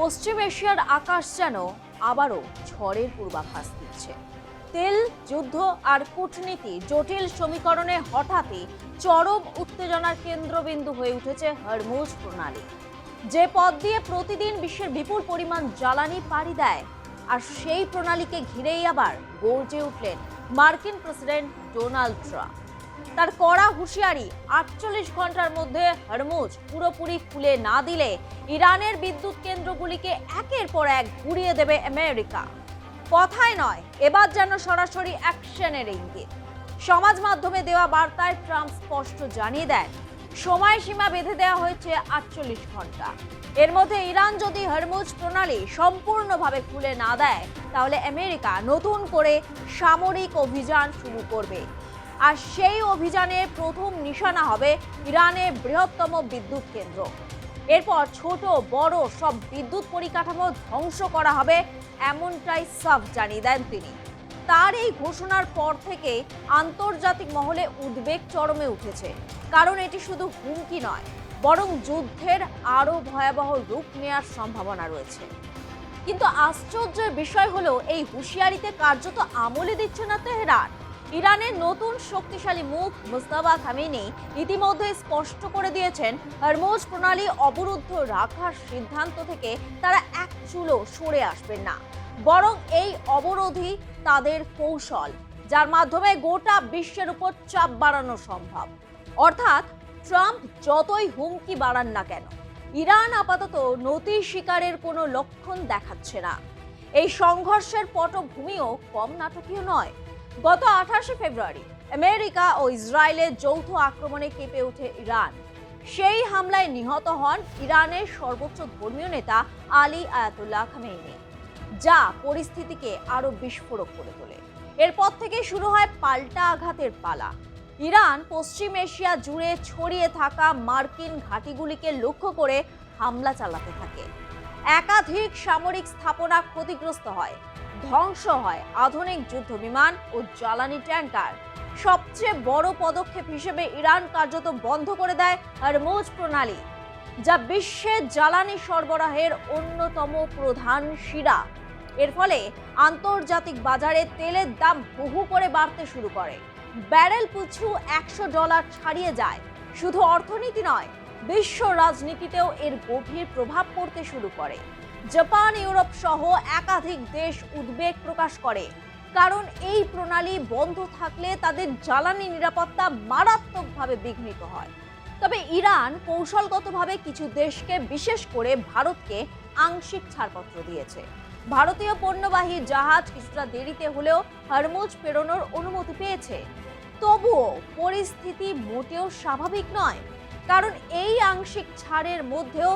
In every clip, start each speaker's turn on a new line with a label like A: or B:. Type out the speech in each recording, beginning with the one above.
A: পশ্চিম এশিয়ার আকাশ যেন আবারও ঝড়ের পূর্বাভাস দিচ্ছে। তেল, যুদ্ধ আর কূটনীতি জটিল সমীকরণে হঠাৎই চরম উত্তেজনার কেন্দ্রবিন্দু হয়ে উঠেছে হরমুজ প্রণালী, যে পথ দিয়ে প্রতিদিন বিশ্বের বিপুল পরিমাণ জ্বালানি পাড়ি দেয়। আর সেই প্রণালীকে ঘিরেই আবার গর্জে উঠলেন মার্কিন প্রেসিডেন্ট ডোনাল্ড ট্রাম্প। তার কড়া হুঁশিয়ারি, 48 ঘন্টার মধ্যে হরমুজ পুরোপুরি খুলে না দিলে ইরানের বিদ্যুৎ কেন্দ্রগুলিকে একের পর এক ঘুরিয়ে দেবে আমেরিকা। কথায় নয়, এবার যেন সরাসরি অ্যাকশনের ইঙ্গিত। সমাজ মাধ্যমে দেওয়া বার্তায় ট্রাম্প স্পষ্ট জানিয়ে দেন, সময়সীমা বেঁধে দেওয়া হয়েছে 48 ঘন্টা। এর মধ্যে ইরান যদি হরমুজ প্রণালী সম্পূর্ণভাবে খুলে না দেয়, তাহলে আমেরিকা নতুন করে সামরিক অভিযান শুরু করবে। আর সেই অভিযানের প্রথম নিশানা হবে ইরানের বৃহত্তম বিদ্যুৎ কেন্দ্র। এরপর ছোট বড় সব বিদ্যুৎ পরিকাঠামো ধ্বংস করা হবে, এমনটাই সাফ জানিয়ে দেন তিনি। তার এই ঘোষণার পর থেকে আন্তর্জাতিক মহলে উদ্বেগ চরমে উঠেছে, কারণ এটি শুধু হুমকি নয়, বরং যুদ্ধের আরও ভয়াবহ রূপ নেওয়ার সম্ভাবনা রয়েছে। কিন্তু আশ্চর্যের বিষয় হলো, এই হুঁশিয়ারিতে কার্যত আমলে দিচ্ছে না তেহরান। ইরানের নতুন শক্তিশালী মুখ মুস্তাফা খামেনি ইতিমধ্যে স্পষ্ট করে দিয়েছেন, হরমুজ প্রণালী অবরুদ্ধ রাখার সিদ্ধান্ত থেকে তারা এক চুলও সরে আসবেন না, বরং এই অবরোধই তাদের কৌশল, যার মাধ্যমে গোটা বিশ্বের উপর চাপ বাড়ানো সম্ভব। অর্থাৎ ট্রাম্প যতই হুমকি বাড়ান না কেন, ইরান আপাতত নতি স্বীকারের কোনো লক্ষণ দেখাচ্ছে না। এই সংঘর্ষের পটভূমিও কম নাটকীয় নয়। গত 28 ফেব্রুয়ারি আমেরিকা ও ইসরায়েলের যৌথ আক্রমণে কেঁপে ওঠে ইরান। সেই হামলায় নিহত হন ইরানের সর্বোচ্চ ধর্মীয় নেতা আলী আয়াতুল্লাহ খামেনি, যা পরিস্থিতিকে আরো বিস্ফোরক করে তোলে। এরপর থেকে শুরু হয় পাল্টা আঘাতের পালা। ইরান পশ্চিম এশিয়া জুড়ে ছড়িয়ে থাকা মার্কিন ঘাঁটিগুলিকে লক্ষ্য করে হামলা চালাতে থাকে। একাধিক সামরিক স্থাপনা ক্ষতিগ্রস্ত হয়, ধ্বংস হয় আধুনিক যুদ্ধ বিমান ও জ্বালানি ট্যাঙ্কার। সবচেয়ে বড় পদক্ষেপ হিসেবে ইরান কার্যত বন্ধ করে দেয় হরমুজ প্রণালী, যা বিশ্বের জ্বালানি সরবরাহের অন্যতম প্রধান শিরা। এর ফলে আন্তর্জাতিক বাজারে তেলের দাম বহু করে বাড়তে শুরু করে। ব্যারেল পিছু $100 ছাড়িয়ে যায়। শুধু অর্থনীতি নয়, বিশ্ব রাজনীতিতেও এর গভীর প্রভাব পড়তে শুরু করে। জাপান, ইউরোপ সহ একাধিক দেশ উদ্বেগ প্রকাশ করে, কারণ এই প্রণালী বন্ধ থাকলে তাদের জ্বালানি নিরাপত্তা মারাত্মকভাবে বিঘ্নিত হয়। তবে ইরান কৌশলগতভাবে কিছু দেশকে, বিশেষ করে ভারতকে আংশিক ছাড়পত্র দিয়েছে। ভারতীয় পণ্যবাহী জাহাজ কিছুটা দেরিতে হলেও হরমুজ পেরোনোর অনুমতি পেয়েছে। তবুও পরিস্থিতি মোটেও স্বাভাবিক নয়, কারণ এই আংশিক ছাড়ের মধ্যেও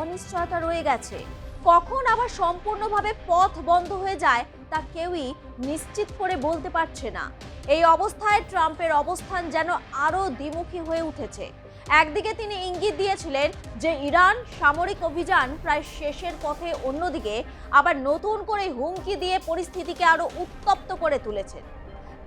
A: অনিশ্চয়তা রয়ে গেছে। কখন আবার সম্পূর্ণভাবে পথ বন্ধ হয়ে যায় তা কেউই নিশ্চিত করে বলতে পারছে না। এই অবস্থায় ট্রাম্পের অবস্থান যেন আরো দ্বিমুখী হয়ে উঠেছে। একদিকে তিনি ইঙ্গিত দিয়েছিলেন যে ইরান সামরিক অভিযান প্রায় শেষের পথে, অন্যদিকে আবার নতুন করে হুমকি দিয়ে পরিস্থিতিকে আরো উত্তপ্ত করে তুলেছেন।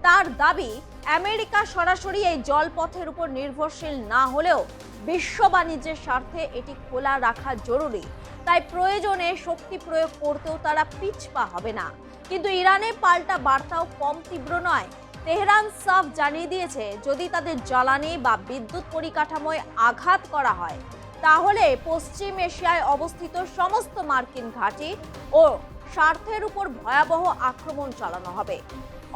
A: তার দাবি, আমেরিকা সরাসরি এই জলপথের উপর নির্ভরশীল না হলেও বিশ্ব বাণিজ্যের স্বার্থে এটি খোলা রাখা জরুরি। তাই প্রয়োজনে শক্তি প্রয়োগ করতেও তারা পিছপা হবে না। কিন্তু ইরানের পাল্টা বার্তাও কম তীব্র নয়। তেহরান সাফ জানিয়ে দিয়েছে, যদি তাদের জ্বালানি বা বিদ্যুৎ পরিকাঠামোয় আঘাত করা হয়, তাহলে পশ্চিম এশিয়ায় অবস্থিত সমস্ত মার্কিন ঘাঁটি ও স্বার্থের উপর ভয়াবহ আক্রমণ চালানো হবে।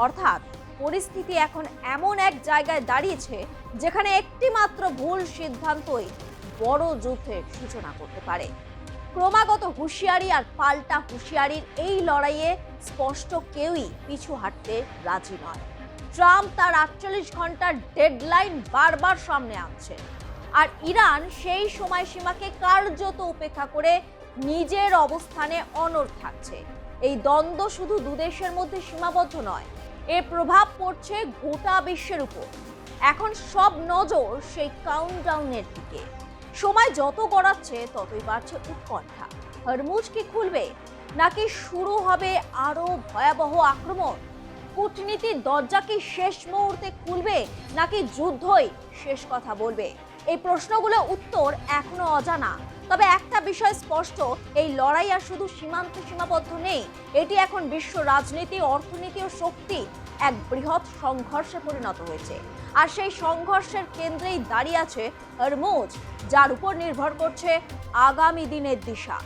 A: অর্থাৎ পরিস্থিতি এখন এমন এক জায়গায় দাঁড়িয়েছে, যেখানে একটি মাত্র ভুল সিদ্ধান্তই বড় যুদ্ধের সূচনা করতে পারে। ক্রমাগত হুঁশিয়ারি আর পাল্টা হুঁশিয়ারির এই লড়াইয়ে স্পষ্ট কেউই পিছু হাঁটতে রাজি নয়। ট্রাম্প তার 48 ঘন্টার ডেডলাইন বারবার সামনে আনছে, আর ইরান সেই সময়সীমাকে কার্যত উপেক্ষা করে নিজের অবস্থানে অনড় থাকছে। এই দ্বন্দ্ব শুধু দুদেশের মধ্যে সীমাবদ্ধ নয়, এর প্রভাব পড়ছে গোটা বিশ্বের উপর। এখন সব নজর সেই কাউন্টডাউনের দিকে। সময় যত গড়াচ্ছে ততই বাড়ছে উৎকণ্ঠা। হরমুজ কি খুলবে, নাকি শুরু হবে আরো ভয়াবহ আক্রমণ? কূটনীতির দরজা কি শেষ মুহূর্তে খুলবে, নাকি যুদ্ধই শেষ কথা বলবে? এই প্রশ্নগুলো উত্তর এখনো অজানা। তবে একটা বিষয় স্পষ্ট, এই লড়াই আর শুধু সীমান্তে সীমাবদ্ধ নেই, এটি এখন বিশ্ব রাজনীতি, অর্থনীতি ও শক্তি এক বৃহৎ সংঘর্ষে পরিণত হয়েছে। আর সেই সংঘর্ষের কেন্দ্রেই দাঁড়িয়ে আছে হরমুজ, যার উপর নির্ভর করছে আগামী দিনের দিশা।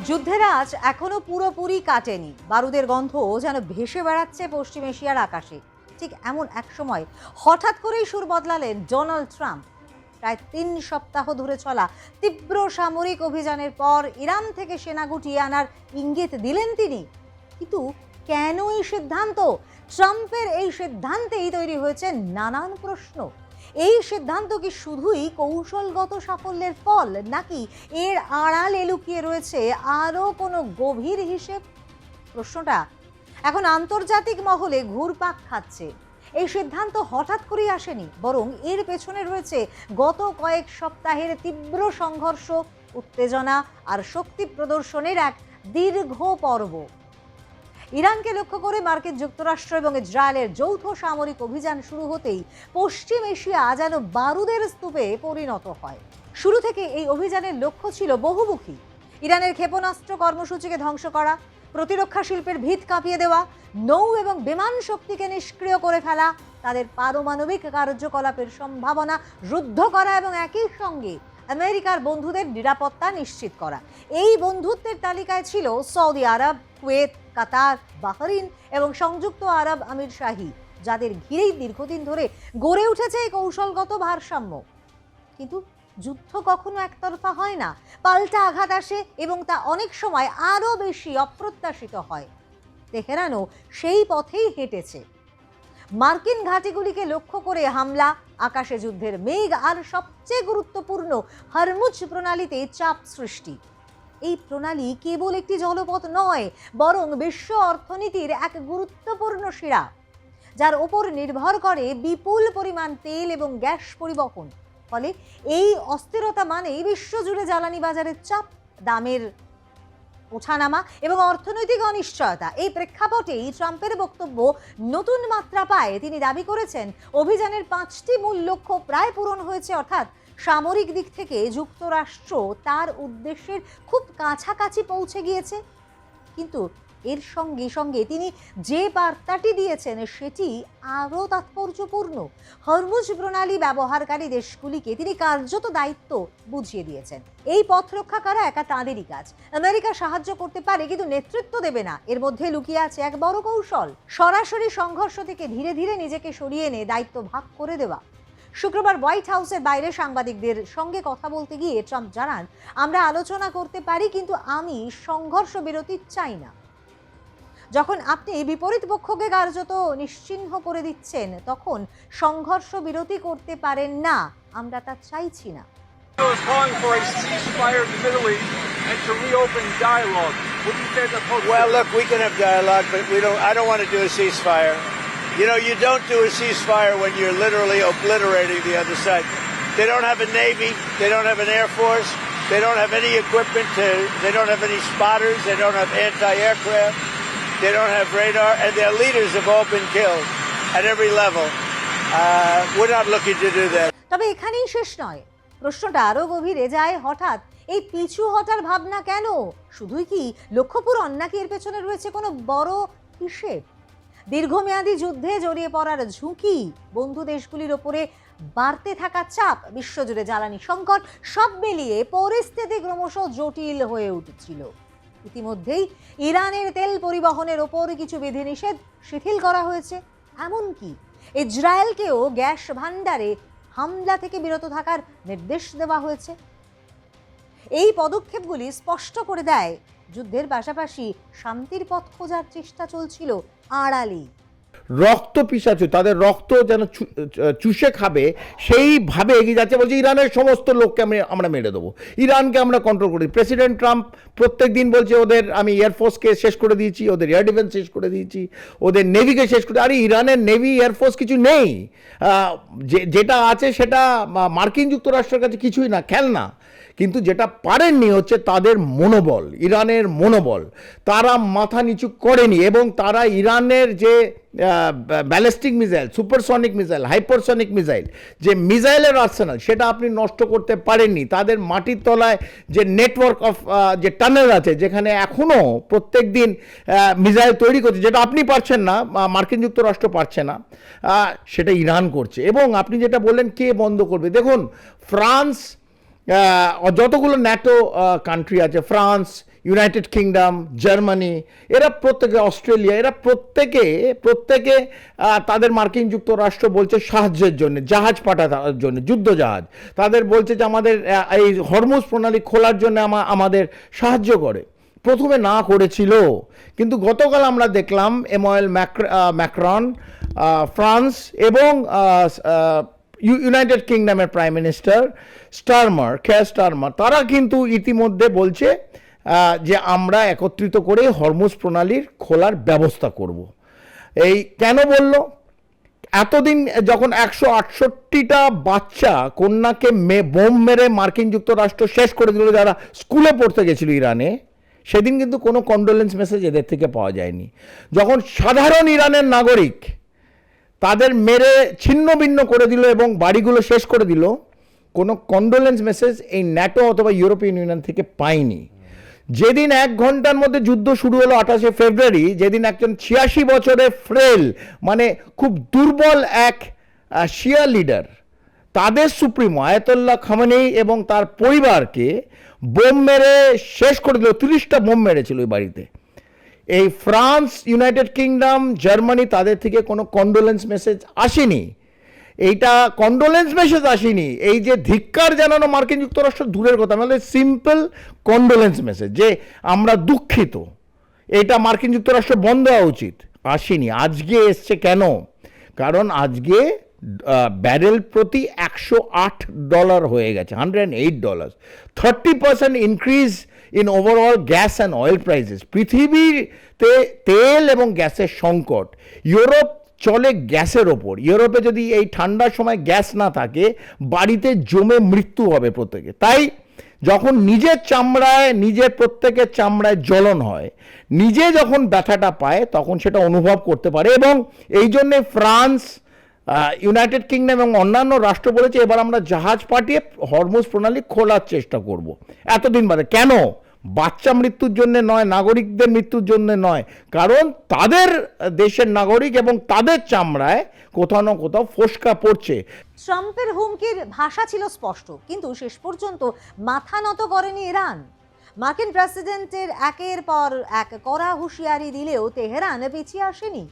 B: যুদ্ধের আজ এখনো পুরোপুরি কাটেনি, বারুদের গন্ধ যেন ভেসে বেড়াচ্ছে পশ্চিম এশিয়ার আকাশে। ঠিক এমন এক সময় হঠাৎ করেই সুর বদলালেন ডোনাল্ড ট্রাম্প। প্রায় 3 সপ্তাহ ধরে চলা তীব্র সামরিক অভিযানের পর ইরান থেকে সেনা গুটিয়ে আনার ইঙ্গিত দিলেন তিনি। কিন্তু কেন এই সিদ্ধান্ত? ট্রাম্পের এই সিদ্ধান্তেই তৈরি হয়েছে নানান প্রশ্ন। এই সিদ্ধান্ত কি শুধুই কৌশলগত সাফল্যের ফল, নাকি এর আড়ালে লুকিয়ে রয়েছে আরও কোনো গভীর হিসেব? প্রশ্নটা এখন আন্তর্জাতিক মহলে ঘুরপাক খাচ্ছে। এই সিদ্ধান্ত হঠাৎ করেই আসেনি, বরং এর পেছনে রয়েছে গত কয়েক সপ্তাহের তীব্র সংঘর্ষ, উত্তেজনা আর শক্তি প্রদর্শনের এক দীর্ঘ পর্ব। ইরানকে লক্ষ্য করে মার্কিন যুক্তরাষ্ট্র এবং ইসরায়েলের যৌথ সামরিক অভিযান শুরু হতেই পশ্চিম এশিয়া যেন বারুদের স্তূপে পরিণত হয়। শুরু থেকে এই অভিযানের লক্ষ্য ছিল বহুমুখী। ইরানের ক্ষেপণাস্ত্র কর্মসূচিকে ধ্বংস করা, প্রতিরক্ষা শিল্পের ভিত কাঁপিয়ে দেওয়া, নৌ এবং বিমান শক্তিকে নিষ্ক্রিয় করে ফেলা, তাদের পারমাণবিক কার্যকলাপের সম্ভাবনা রুদ্ধ করা এবং একই সঙ্গে আমেরিকার বন্ধুদের নিরাপত্তা নিশ্চিত করা। এই বন্ধুত্বের তালিকায় ছিল সৌদি আরব, কুয়েত, কাতার, বাহরিন এবং সংযুক্ত আরব আমিরশাহী, যাদের ঘিরেই দীর্ঘদিন ধরে গড়ে উঠেছে এই কৌশলগত ভারসাম্য। কিন্তু যুদ্ধ কখনো একতরফা হয় না, পাল্টা আঘাত আসে এবং তা অনেক সময় আরও বেশি অপ্রত্যাশিত হয়। তেহরানও সেই পথেই হেঁটেছে। মার্কিন ঘাঁটিগুলিকে লক্ষ্য করে হামলা, আকাশে যুদ্ধের মেঘ আর সবচেয়ে গুরুত্বপূর্ণ হরমুজ প্রণালীতে চাপ সৃষ্টি। এই প্রণালী কেবল একটি জলপথ নয়, বরং বিশ্ব অর্থনীতির এক গুরুত্বপূর্ণ শিরা, যার ওপর নির্ভর করে বিপুল পরিমাণ তেল এবং গ্যাস পরিবহন। ফলে এই অস্থিরতা মানেই বিশ্বজুড়ে জ্বালানি বাজারের চাপ, দামের ওঠানামা এবং অর্থনৈতিক অনিশ্চয়তা। এই প্রেক্ষাপটেই ট্রাম্পের বক্তব্য নতুন মাত্রা পায়। তিনি দাবি করেছেন অভিযানের 5টি মূল লক্ষ্য প্রায় পূরণ হয়েছে, অর্থাৎ সামরিক দিক থেকে যুক্তরাষ্ট্র তার উদ্দেশ্যের খুব কাছাকাছি পৌঁছে গিয়েছে। কিন্তু এর সঙ্গে সঙ্গে তিনি যে বার্তাটি দিয়েছেন সেটি আরও তাৎপর্যপূর্ণ। হরমুজ প্রণালী ব্যবহারকারী দেশগুলিকে তিনি কার্যত দায়িত্ব বুঝিয়ে দিয়েছেন। এই পথ রক্ষা করা একা তাঁদেরই কাজ। আমেরিকা সাহায্য করতে পারে, কিন্তু নেতৃত্ব দেবে না। এর মধ্যে লুকিয়ে আছে এক বড় কৌশল, সরাসরি সংঘর্ষ থেকে ধীরে ধীরে নিজেকে সরিয়ে এনে দায়িত্ব ভাগ করে দেওয়া। শুক্রবার হোয়াইট হাউসের বাইরে সাংবাদিকদের সঙ্গে কথা বলতে গিয়ে ট্রাম্প জানান, আমরা আলোচনা করতে পারি, কিন্তু আমি সংঘর্ষ বিরতি চাই না। যখন আপনি বিপরীত পক্ষকে কার্যত নিশ্চিহ্ন করে দিচ্ছেন, তখন সংঘর্ষ বিরতি করতে পারেন না। আমরা তা চাইছি না।
C: Well, look, we can have dialogue, but I don't want to do a ceasefire. You know, you don't do a ceasefire when you're literally obliterating the other side. They don't have a Navy. They don't have an Air Force. They don't have any equipment. They don't have any spotters. They don't have anti-aircraft. They don't have radar. And their leaders have all been killed at every level. We're not looking to do that.
B: তবে এখানেই শেষ নয়। প্রশ্নটা আরও গভীরে যায়। হঠাৎ এই পিছু হটার ভাবনা কেন? শুধুই কি লক্ষ্য পূরণ, নাকি এর পেছনে রয়েছে কোনো বড় হিসেব? দীর্ঘমেয়াদী যুদ্ধে জড়িয়ে পড়ার ঝুঁকি, বন্ধু দেশগুলির ওপরে বাড়তে থাকা চাপ, বিশ্বজুড়ে জ্বালানি সংকট, সব মিলিয়ে পরিস্থিতি ক্রমশ জটিল হয়ে উঠছিল। ইতিমধ্যেই ইরানের তেল পরিবহনের ওপর কিছু বিধিনিষেধ শিথিল করা হয়েছে। এমনকি ইসরায়েলকেও গ্যাস ভান্ডারে হামলা থেকে বিরত থাকার নির্দেশ দেওয়া হয়েছে। এই পদক্ষেপগুলি স্পষ্ট করে দেয়, যুদ্ধের পাশাপাশি শান্তির পথ খোঁজার চেষ্টা চলছিল আড়ালেই।
D: রক্ত পিসাচু, তাদের রক্ত যেন চুষে খাবে সেইভাবে এগিয়ে যাচ্ছে, বলছে ইরানের সমস্ত লোককে আমরা মেরে দেবো, ইরানকে আমরা কন্ট্রোল করি। প্রেসিডেন্ট ট্রাম্প প্রত্যেক দিন বলছে ওদের আমি এয়ারফোর্সকে শেষ করে দিয়েছি, ওদের এয়ার ডিফেন্স শেষ করে দিয়েছি, ওদের নেভিকে শেষ করে। আরে ইরানের নেভি এয়ারফোর্স কিছু নেই, যেটা আছে সেটা মার্কিন যুক্তরাষ্ট্রের কাছে কিছুই না, খেলনা। কিন্তু যেটা পারেননি হচ্ছে তাদের মনোবল, ইরানের মনোবল। তারা মাথা নিচু করেনি এবং তারা ইরানের যে ballistic missile, supersonic missile, hypersonic missile, যে মিসাইলের আর্সেনাল, সেটা আপনি নষ্ট করতে পারেননি। তাদের মাটির তলায় যে নেটওয়ার্ক অফ যে টানেল আছে, যেখানে এখনও প্রত্যেক দিন মিসাইল তৈরি করছে, যেটা আপনি পারছেন না, মার্কিন যুক্তরাষ্ট্র পারছে না, সেটা ইরান করছে। এবং আপনি যেটা বললেন কে বন্ধ করবে, দেখুন ফ্রান্স, যতগুলো ন্যাটো কান্ট্রি আছে, ফ্রান্স, ইউনাইটেড কিংডম, জার্মানি, এরা প্রত্যেকে, অস্ট্রেলিয়া, এরা প্রত্যেকে তাদের মার্কিন যুক্তরাষ্ট্র বলছে সাহায্যের জন্য, জাহাজ পাঠানোর জন্য, যুদ্ধ জাহাজ। তাদের বলছে যে আমাদের এই হরমুজ প্রণালী খোলার জন্য আমাদের সাহায্য করে। প্রথমে না করেছিল, কিন্তু গতকাল আমরা দেখলাম এমানুয়েল ম্যাক্রন, ফ্রান্স এবং ইউনাইটেড কিংডমের প্রাইম মিনিস্টার কেয়ার স্টারমার, তারা কিন্তু ইতিমধ্যে বলছে যে আমরা একত্রিত করে হরমুজ প্রণালীর খোলার ব্যবস্থা করব। এই কেন বলল? এতদিন যখন 168টা বাচ্চা কন্যাকে বোম মেরে মার্কিন যুক্তরাষ্ট্র শেষ করে দিল, যারা স্কুলে পড়তে গেছিল ইরানে, সেদিন কিন্তু কোনো কন্ডোলেন্স মেসেজ এদের থেকে পাওয়া যায়নি। যখন সাধারণ ইরানের নাগরিক তাদের মেরে ছিন্ন ভিন্ন করে দিল এবং বাড়িগুলো শেষ করে দিল, কোনো কন্ডোলেন্স মেসেজ এই ন্যাটো অথবা ইউরোপিয়ান ইউনিয়ন থেকে পায়নি। যেদিন 1 ঘন্টার মধ্যে যুদ্ধ শুরু হলো 28শে ফেব্রুয়ারি, যেদিন একজন 86 বছরের ফ্রেল, মানে খুব দুর্বল এক শিয়া লিডার, তাদের সুপ্রিমো আয়াতুল্লাহ খামেনি এবং তার পরিবারকে বোম মেরে শেষ করে দিল, 30টা বোম মেরেছিল ওই বাড়িতে। এই ফ্রান্স, ইউনাইটেড কিংডম, জার্মানি, তাদের থেকে কোনো কন্ডোলেন্স মেসেজ আসেনি। এইটা কন্ডোলেন্স মেসেজ আসেনি, এই যে ধিক্কার জানানো মার্কিন যুক্তরাষ্ট্র দূরের কথা, মানে সিম্পল কন্ডোলেন্স মেসেজ যে আমরা দুঃখিত, এটা মার্কিন যুক্তরাষ্ট্র বন্ধ হওয়া উচিত, আসেনি। আজকে এসছে কেন? কারণ আজকে ব্যারেল প্রতি $108 হয়ে গেছে, $108, 30% increase in overall gas and oil prices. পৃথিবীতে তেল এবং গ্যাসের সংকট। ইউরোপ চলে গ্যাসের ওপর। ইউরোপে যদি এই ঠান্ডার সময় গ্যাস না থাকে, বাড়িতে জমে মৃত্যু হবে প্রত্যেকে। তাই যখন নিজের চামড়ায়, নিজের প্রত্যেকের চামড়ায় জ্বলন হয়, নিজে যখন ব্যথাটা পায়, তখন সেটা অনুভব করতে পারে। এবং এই জন্যে ফ্রান্স, ইউনাইটেড কিংডম এবং অন্যান্য রাষ্ট্র বলেছে এবার আমরা জাহাজ পাঠিয়ে হরমুজ প্রণালী খোলার চেষ্টা করব। এতদিন বাদে কেন? বাচ্চা মৃত্যুর জন্য নয়, নাগরিকদের মৃত্যুর জন্য নয়, কারণ তাদের দেশের নাগরিক এবং তাদের চামড়ায় কোথাও না কোথাও ফোসকা পড়ছে।
B: ট্রাম্পের হুমকির ভাষা ছিল স্পষ্ট, কিন্তু শেষ পর্যন্ত মাথা নত করেনি ইরান। মার্কিন প্রেসিডেন্টের একের পর এক কড়া হুঁশিয়ারি দিলেও তেহরান পিছিয়ে আসেনি,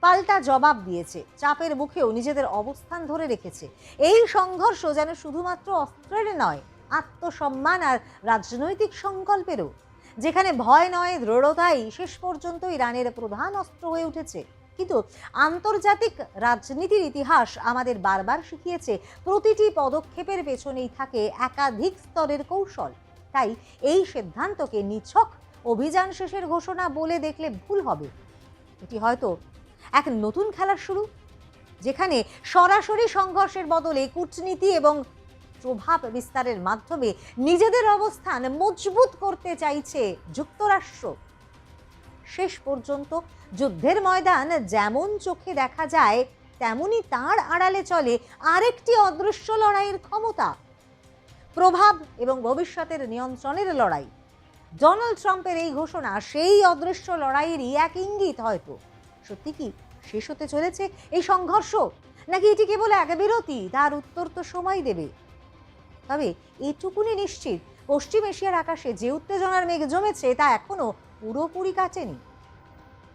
B: পাল্টা জবাব দিয়েছে। চাপের মুখেও নিজেদের অবস্থান ধরে রেখেছে। এই সংঘর্ষ যেন শুধুমাত্র অস্ত্রের নয়, আত্মসম্মান আর রাজনৈতিক সংকল্পেরও। যেখানে ভয় নয়, দৃঢ়তাই শেষ পর্যন্ত ইরানের প্রধান অস্ত্র হয়ে উঠেছে। কিন্তু আন্তর্জাতিক রাজনীতির ইতিহাস আমাদের বারবার শিখিয়েছে, প্রতিটি পদক্ষেপের পেছনেই থাকে একাধিক স্তরের কৌশল। তাই এই সিদ্ধান্তকে নিছক অভিযান শেষের ঘোষণা বলে দেখলে ভুল হবে। এটি হয়তো এক নতুন খেলার শুরু, যেখানে সরাসরি সংঘর্ষের বদলে কূটনীতি এবং প্রভাব বিস্তারের মাধ্যমে নিজেদের অবস্থান মজবুত করতে চাইছে যুক্তরাষ্ট্র। শেষ পর্যন্ত যুদ্ধের ময়দান যেমন চোখে দেখা যায়, তেমনি তার আড়ালে চলে আরেকটি অদৃশ্য লড়াইয়ের ক্ষমতা, প্রভাব এবং ভবিষ্যতের নিয়ন্ত্রণের লড়াই। ডোনাল্ড ট্রাম্পের এই ঘোষণা সেই অদৃশ্য লড়াইয়েরই এক ইঙ্গিত। হয়তো সত্যি কি শেষ হতে চলেছে এই সংঘর্ষ, নাকি এটি কেবল এক বিরতি? তার উত্তর তো সময় দেবে। তবে এটুকুনি নিশ্চিত, পশ্চিম এশিয়ার আকাশে যে উত্তেজনার মেঘ জমেছে তা এখনো পুরোপুরি কাটেনি,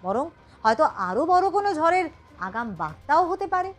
B: বরং হয়তো আরো বড় কোনো ঝড়ের আগাম বার্তাও হতে পারে।